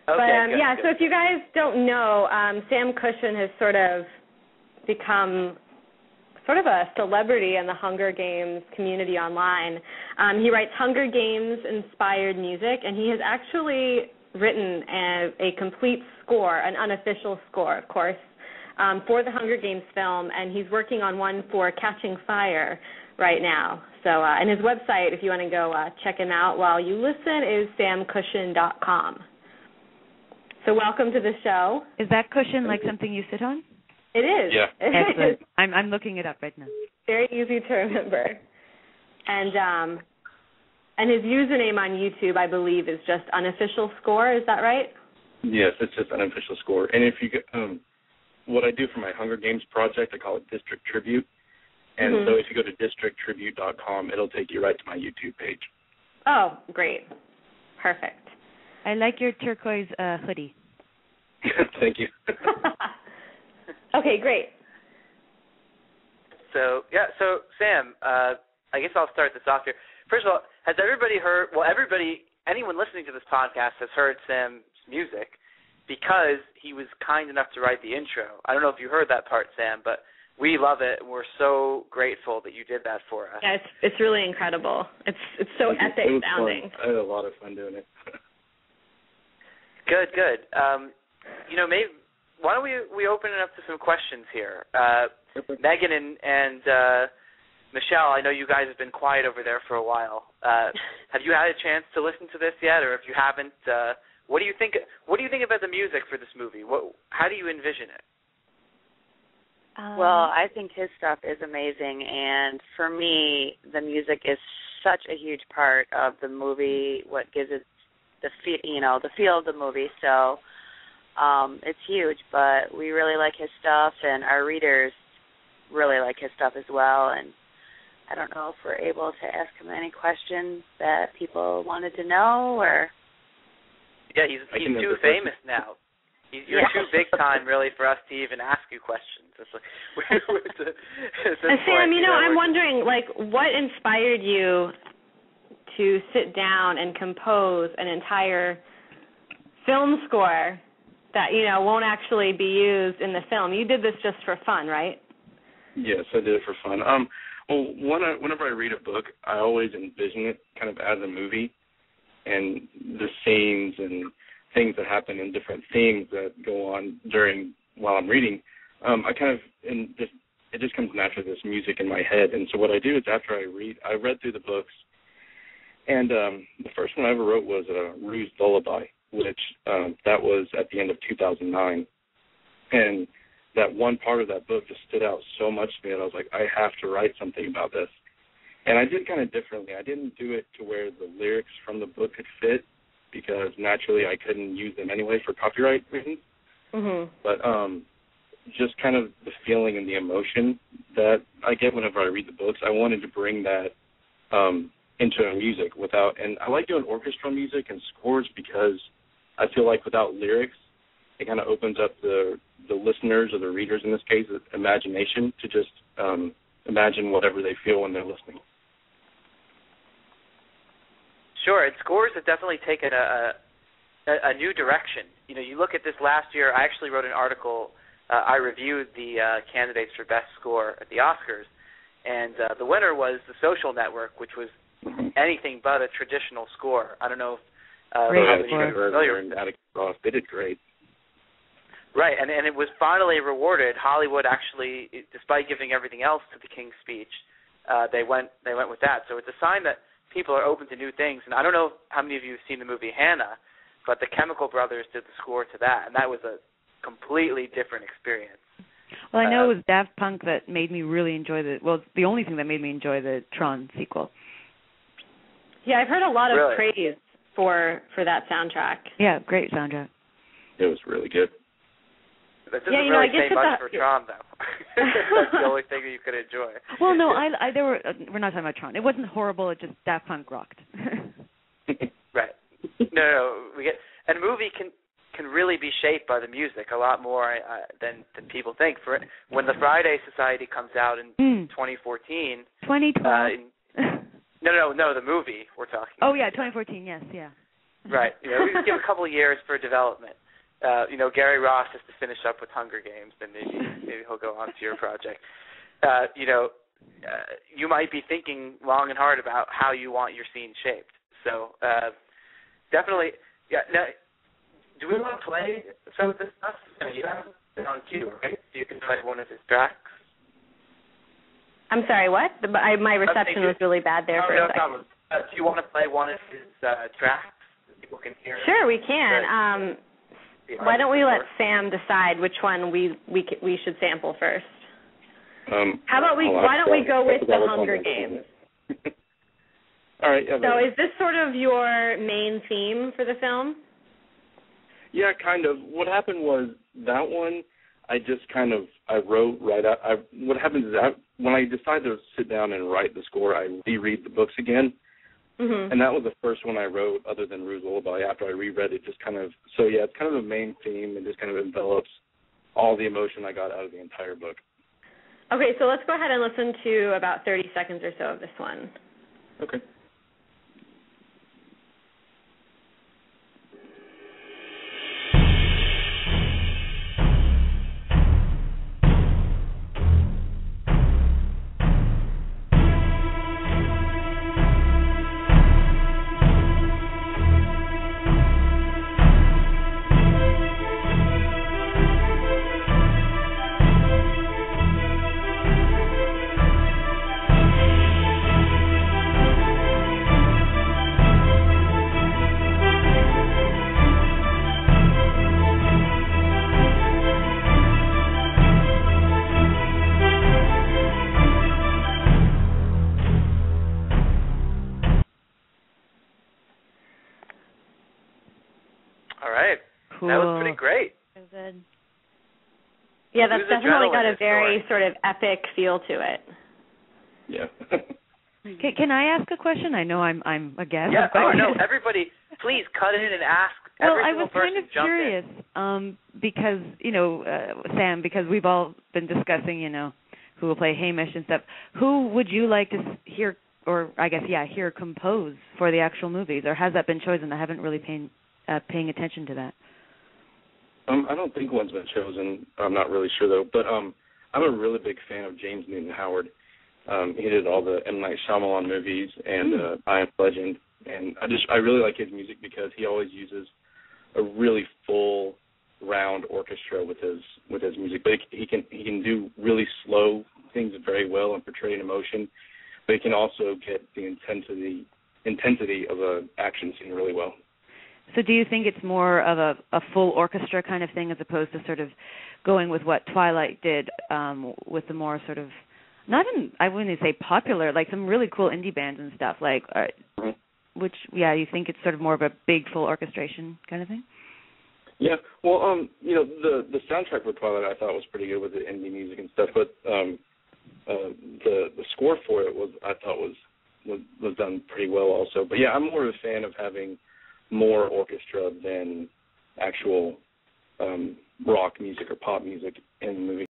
Okay, But, so if you guys don't know, Sam Cushion has sort of become sort of a celebrity in the Hunger Games community online. He writes Hunger Games-inspired music, and he has actually written a complete score, an unofficial score, of course, for the Hunger Games film, and he's working on one for Catching Fire right now. So, and his website, if you want to go check him out while you listen, is samcushion.com. So welcome to the show. Is that cushion like something you sit on? It is. Yeah. Excellent. I'm looking it up right now. Very easy to remember. And his username on YouTube, I believe, is just Unofficial Score. Is that right? Yes, it's just Unofficial Score. And if you what I do for my Hunger Games project, I call it District Tribute. And so if you go to districttribute.com, it'll take you right to my YouTube page. Oh, great. Perfect. I like your turquoise hoodie. Thank you. Okay, great. So Sam, I guess I'll start this off here. First of all, has everybody heard, anyone listening to this podcast has heard Sam's music because he was kind enough to write the intro. I don't know if you heard that part, Sam, but we love it, and we're so grateful that you did that for us. Yeah, it's really incredible. It's so epic sounding. Fun. I had a lot of fun doing it. Good. Maybe why don't we open it up to some questions here? Megan and Michelle, I know you guys have been quiet over there for a while. Have you had a chance to listen to this yet, or if you haven't, what do you think? What do you think about the music for this movie? How do you envision it? Well, I think his stuff is amazing, and for me, the music is such a huge part of the movie. What gives it the feel of the movie. So it's huge, but we really like his stuff, and our readers really like his stuff as well. And I don't know if we're able to ask him any questions that people wanted to know, or. Yeah, he's too famous now. You're too big time, really, for us to even ask you questions. It's like, Sam, I'm wondering, what inspired you to sit down and compose an entire film score that, won't actually be used in the film? You did this just for fun, right? Yes, I did it for fun. Whenever I read a book, I always envision it kind of as a movie, and the scenes and things that happen and different themes that go on while I'm reading, it just comes naturally, this music in my head. And so what I do is after I read through the books, and the first one I ever wrote was Rue's Lullaby, which that was at the end of 2009. And that one part of that book just stood out so much to me that I was like, I have to write something about this. And I did kind of differently. I didn't do it to where the lyrics from the book could fit, because naturally I couldn't use them anyway for copyright reasons. Mm-hmm. But just kind of the feeling and the emotion that I get whenever I read the books, I wanted to bring that into music and I like doing orchestral music and scores because I feel like without lyrics, it kind of opens up the listeners or the readers, in this case, imagination to just imagine whatever they feel when they're listening. Sure, and scores have definitely taken a new direction. You look at this last year, I actually wrote an article, I reviewed the candidates for Best Score at the Oscars, and the winner was The Social Network, which was anything but a traditional score. I don't know if you're familiar with that. They did great. Right, and it was finally rewarded. Hollywood actually, despite giving everything else to the King's Speech, they went with that. So it's a sign that people are open to new things. And I don't know how many of you have seen the movie Hannah, but the Chemical Brothers did the score to that, and that was a completely different experience. Well, I know it was Daft Punk that made me really enjoy the only thing that made me enjoy the Tron sequel. Yeah, I've heard a lot of praise for that soundtrack. Yeah, great soundtrack. It was really good. That doesn't really say much for Tron, though. That's the only thing that you could enjoy. Well, no, we're not talking about Tron. It wasn't horrible. It just Daft Punk rocked. Right. No, and a movie can really be shaped by the music a lot more than people think. When the Friday Society comes out in 2014. 2012. No, the movie we're talking about. Oh, yeah, 2014, yes, yeah. Right. You know, we just give a couple of years for development. You know, Gary Ross has to finish up with Hunger Games, then maybe he'll go on to your project. You know, you might be thinking long and hard about how you want your scene shaped. So definitely, yeah. Now, do we want to play some of this stuff? You have it on cue, right? You can play one of his tracks. I'm sorry, what? My reception was really bad there for a second. Problem. Do you want to play one of his tracks so people can hear? Sure, we can. Why don't we let Sam decide which one we should sample first? How about why don't we go with the Hunger Games? All right. Yeah, so is this sort of your main theme for the film? Yeah, kind of. What happened was that one, I wrote right out. What happens is when I decide to sit down and write the score, I reread the books again. Mm-hmm. And that was the first one I wrote other than Rue's Lullaby. After I reread it, it's kind of the main theme and just kind of envelops all the emotion I got out of the entire book. Okay, so let's go ahead and listen to about 30 seconds or so of this one. Okay. Cool. That was pretty great. So good. Yeah, that's definitely got a very sort of epic feel to it. Yeah. Can I ask a question? I know I'm a guest. Yeah. Oh no! Everybody, please cut in and ask. Well, I was kind of curious because Sam, because we've all been discussing, who will play Hamish and stuff. Who would you like to hear, or I guess hear compose for the actual movies, or has that been chosen? I haven't really paying attention to that. I don't think one's been chosen. I'm not really sure though. But I'm a really big fan of James Newton Howard. He did all the M. Night Shyamalan movies and I Am Legend, and I really like his music because he always uses a really full round orchestra with his music. But he can do really slow things very well and portray an emotion, but he can also get the intensity of an action scene really well. So do you think it's more of a full orchestra kind of thing as opposed to sort of going with what Twilight did with the more sort of, I wouldn't say popular, like some really cool indie bands and stuff, like, you think it's sort of more of a big full orchestration kind of thing? Yeah, well, the soundtrack for Twilight I thought was pretty good with the indie music and stuff, but the score for it I thought was done pretty well also. But yeah, I'm more of a fan of having more orchestra than actual rock music or pop music in the movie.